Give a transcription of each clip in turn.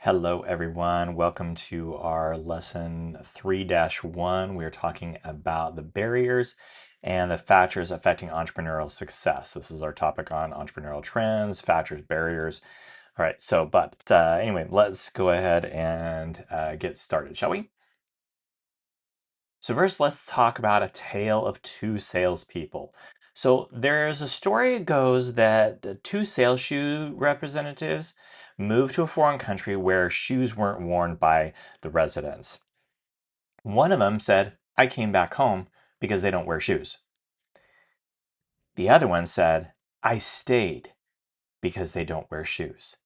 Hello, everyone. Welcome to our lesson 3-1. We're talking about the barriers and the factors affecting entrepreneurial success. This is our topic on entrepreneurial trends, factors, barriers. All right, anyway, let's go ahead and get started, shall we? So first, let's talk about a tale of two salespeople. So there's a story that goes that the two sales shoe representatives moved to a foreign country where shoes weren't worn by the residents. One of them said, I came back home because they don't wear shoes. The other one said, I stayed because they don't wear shoes.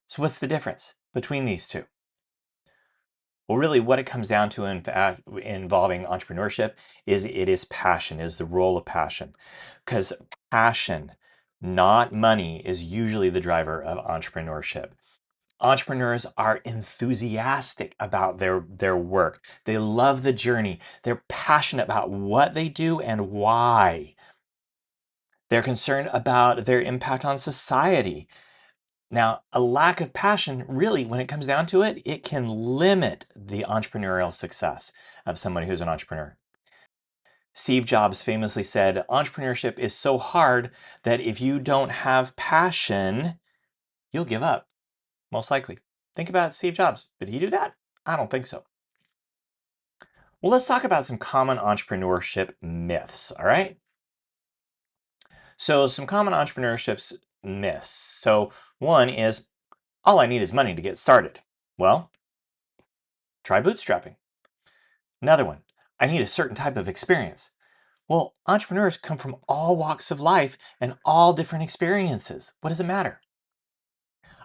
So what's the difference between these two? Well, really, what it comes down to involving entrepreneurship is it is passion, is the role of passion. Because passion, not money, is usually the driver of entrepreneurship. Entrepreneurs are enthusiastic about their work. They love the journey. They're passionate about what they do and why. They're concerned about their impact on society. Now, a lack of passion, really, when it comes down to it, it can limit the entrepreneurial success of somebody who's an entrepreneur. Steve Jobs famously said, entrepreneurship is so hard that if you don't have passion, you'll give up, most likely. Think about Steve Jobs. Did he do that? I don't think so. Well, let's talk about some common entrepreneurship myths, all right? So, some common entrepreneurship myths. So, one is, all I need is money to get started. Well, try bootstrapping. Another one, I need a certain type of experience. Well, entrepreneurs come from all walks of life and all different experiences. What does it matter?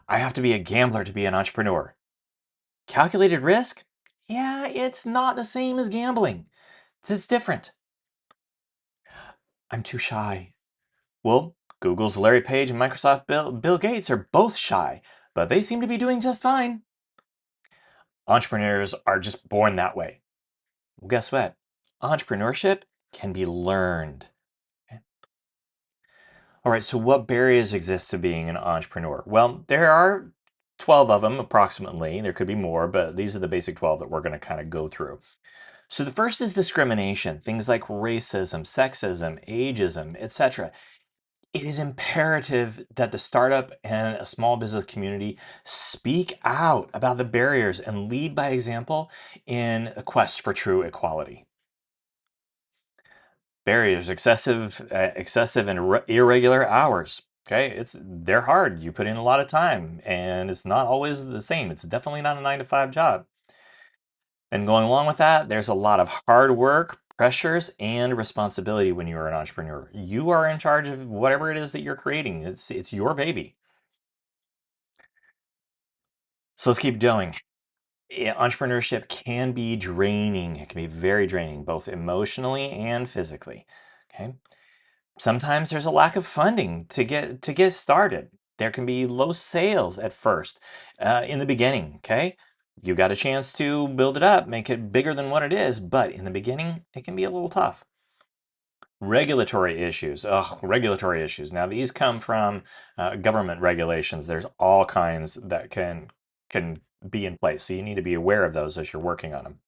I have to be a gambler to be an entrepreneur. Calculated risk? Yeah, it's not the same as gambling. It's different. I'm too shy. Well, Google's Larry Page and Microsoft Bill Gates are both shy, but they seem to be doing just fine. Entrepreneurs are just born that way. Well, guess what? Entrepreneurship can be learned. All right, so what barriers exist to being an entrepreneur? Well, there are 12 of them approximately. There could be more, but these are the basic 12 that we're going to kind of go through. So the first is discrimination, things like racism, sexism, ageism, etc. It is imperative that the startup and a small business community speak out about the barriers and lead by example in a quest for true equality. Barriers, excessive and irregular hours. Okay, they're hard. You put in a lot of time, and it's not always the same. It's definitely not a 9 to 5 job. And going along with that, there's a lot of hard work, pressures, and responsibility when you are an entrepreneur. You are in charge of whatever it is that you're creating. It's your baby. So let's keep going. Entrepreneurship can be draining. It can be very draining, both emotionally and physically. Okay. Sometimes there's a lack of funding to get started. There can be low sales at first, in the beginning. Okay, you got a chance to build it up, make it bigger than what it is, but in the beginning, it can be a little tough. Regulatory issues. Ugh, regulatory issues. Now these come from government regulations. There's all kinds that can be in place, so you need to be aware of those as you're working on them.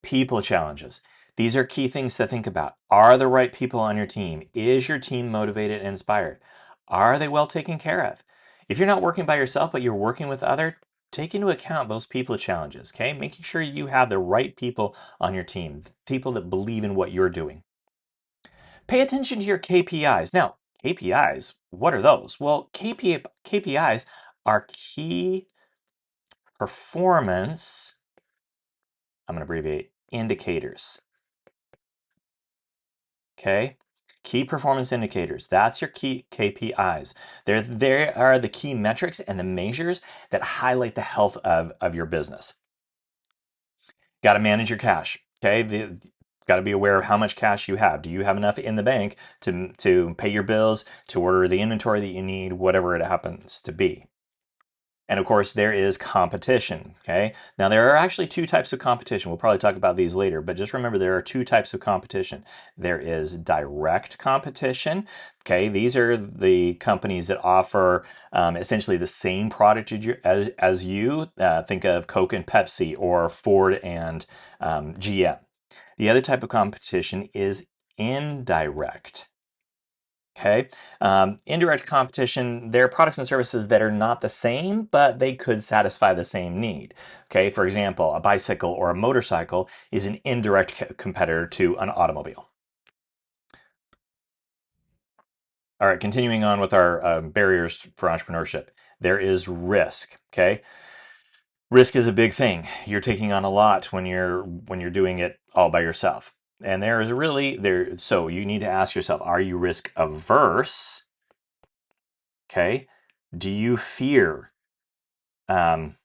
People challenges. These are key things to think about. Are the right people on your team? Is your team motivated and inspired? Are they well taken care of? If you're not working by yourself, but you're working with others, take into account those people challenges, okay? Making sure you have the right people on your team, people that believe in what you're doing. Pay attention to your KPIs. Now, KPIs, what are those? Well, KPIs are key performance, I'm going to abbreviate, indicators. Okay? Key performance indicators. That's your key KPIs. There are the key metrics and the measures that highlight the health of your business. Got to manage your cash. Okay? Got to be aware of how much cash you have. Do you have enough in the bank to pay your bills, to order the inventory that you need, whatever it happens to be? And of course, there is competition. Okay. Now, there are actually two types of competition. We'll probably talk about these later, but just remember there are two types of competition. There is direct competition. Okay. These are the companies that offer essentially the same product as you. Think of Coke and Pepsi or Ford and GM. The other type of competition is indirect. Okay. Indirect competition, there are products and services that are not the same, but they could satisfy the same need. Okay. For example, a bicycle or a motorcycle is an indirect competitor to an automobile. All right. Continuing on with our barriers for entrepreneurship, there is risk. Okay. Risk is a big thing. You're taking on a lot when you're doing it all by yourself. And there is really there, so you need to ask yourself, are you risk averse? Okay. Do you fear? Um,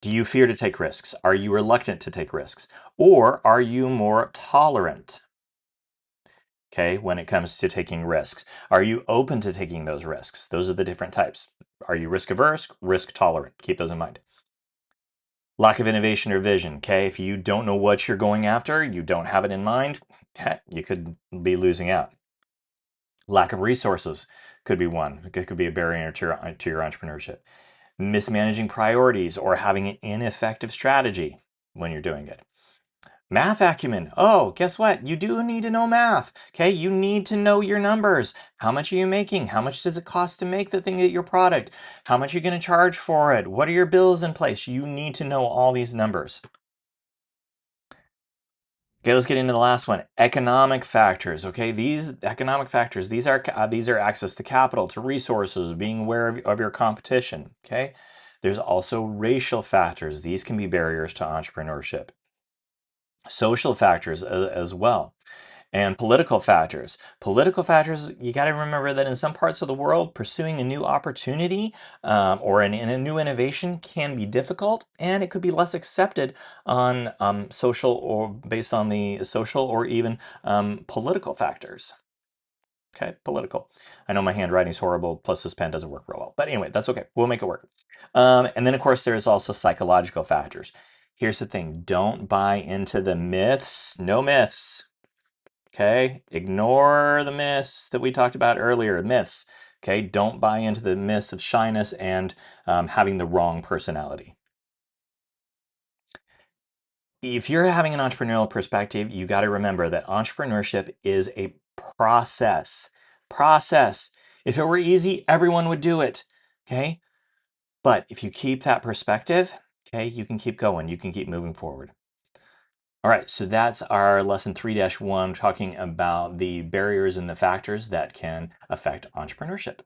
do you fear to take risks? Are you reluctant to take risks? Or are you more tolerant? Okay, when it comes to taking risks, are you open to taking those risks? Those are the different types. Are you risk averse, risk tolerant? Keep those in mind. Lack of innovation or vision. Okay, if you don't know what you're going after, you don't have it in mind, you could be losing out. Lack of resources could be one. It could be a barrier to your entrepreneurship. Mismanaging priorities or having an ineffective strategy when you're doing it. Math acumen. Oh, guess what? You do need to know math. Okay, you need to know your numbers. How much are you making? How much does it cost to make the thing, your product? How much are you going to charge for it? What are your bills in place? You need to know all these numbers. Okay, let's get into the last one. Economic factors. Okay, these economic factors, these are access to capital, to resources, being aware of your competition. Okay, there's also racial factors. These can be barriers to entrepreneurship. Social factors as well. And political factors. Political factors, you got to remember that in some parts of the world, pursuing a new opportunity or in a new innovation can be difficult, and it could be less accepted on social or based on the social or even political factors. Okay, political. I know my handwriting is horrible, plus this pen doesn't work real well. But anyway, that's okay. We'll make it work. And then, of course, there's also psychological factors. Here's the thing. Don't buy into the myths. No myths. Okay, ignore the myths that we talked about earlier, myths. Okay, don't buy into the myths of shyness and having the wrong personality. If you're having an entrepreneurial perspective, you got to remember that entrepreneurship is a process. Process. If it were easy, everyone would do it. Okay, but if you keep that perspective, okay, you can keep going. You can keep moving forward. All right, so that's our lesson 3-1 talking about the barriers and the factors that can affect entrepreneurship.